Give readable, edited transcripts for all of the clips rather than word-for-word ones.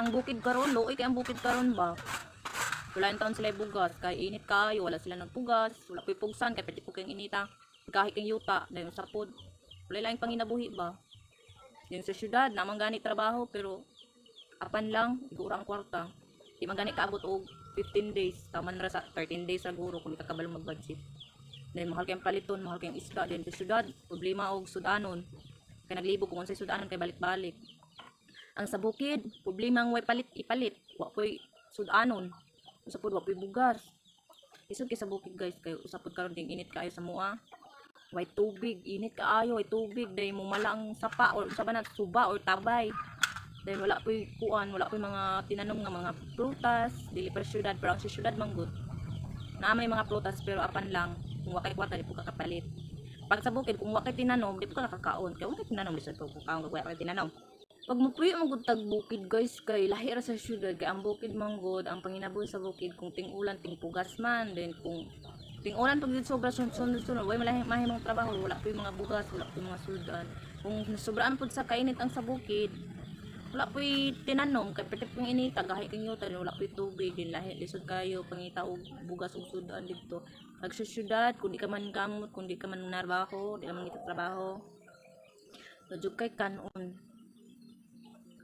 ang bukid karon, luoy kay ang bukid karon ba. Wala yung taon sila bugas, kay init kayo, wala sila nagpugas, wala po'y pugsan, kay pwede po kayong inita, kahit kang yuta, dahil sa pod. Wala lang yung panginabuhi ba. Yung sa syudad, namang gani trabaho, pero apan lang, igura ang kwarta. Di man gani kaabot og 15 days, taman ra sa 13 days sa guro kung di ka kabalo mag-budget. Dahil mahal kayong paliton, mahal kayong isda, dahil sa syudad, problema og sudanon. Kaya naglibog kung unsay sudanon kay balik-balik. Ang sa bukid, problema ang way palit ipalit, wa koy sudanon. Usapod wa koy bugas. Isod kay sa bukid guys, kay usapod karon ding init kaayo sa mua. Way tubig, init kaayo, way tubig, dahil mo mala ang sapa or sa banat suba or tabay. Dahil wala po'y kuan, wala po'y mga tinanom nga mga prutas, dili pa syudad, pero ang sa syudad manggod. Na may mga prutas pero apan lang, kung wakay kwarta di po kakapalit. Pag sa bukid, kung wakay tinanom, di po kakakaon. Kaya wakay tinanom, lisod po kung kaon wakay tinanom. Pag mo puyo manggod tag bukid guys, kay lahi ra sa syudad, kay ang bukid manggod, ang panginabuhi sa bukid kung ting-ulan, ting-pugas man, then kung ting-ulan pag dito sobra sunod, way mahimong trabaho, wala po yung mga bugas, wala po yung mga sudan. Kung sobraan po sa kainit ang sa bukid, wala po yung tinanom, kay pwede pong inita, gahi kang yuta, wala po yung tubig, din lahi, lisod kayo, pangita o bugas o sudan dito. Pag sa syudad, kung di ka man kamot, kung di ka man narbaho, di ka man trabaho, medyo kay kanon.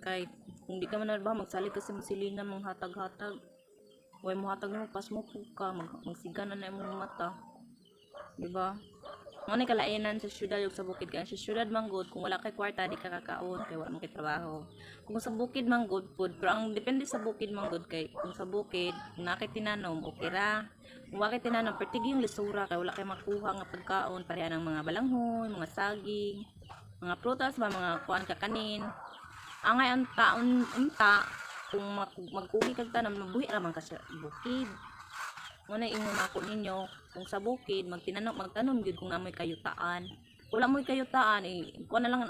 Kay kung di ka man narbaho, magsalig kasi magsilingan, mga hatag-hatag. Way mo hatag mo, pas mo po ka, magsiganan na yung mata. Diba? Ano kalainan sa syudad yung sa bukid kaya sa syudad manggod kung wala kay kwarta di ka kakaon kay wala mo kay trabaho. Kung sa bukid manggod pod pero ang depende sa bukid manggod kay kung sa bukid kung nakay tinanom okay ra. Kung wala kay tinanom pertig yung lisura kay wala kay makuha nga pagkaon pareha ng mga balanghoy, mga saging, mga prutas ba mga kuan kakanin. Angay ang taon unta kung magkugi kag tanom mabuhi ra man ka sa bukid. Muna ingon ako ninyo kung sa bukid magtanom gyud kung amoy kayutaan. Wala moy kayutaan kuan na lang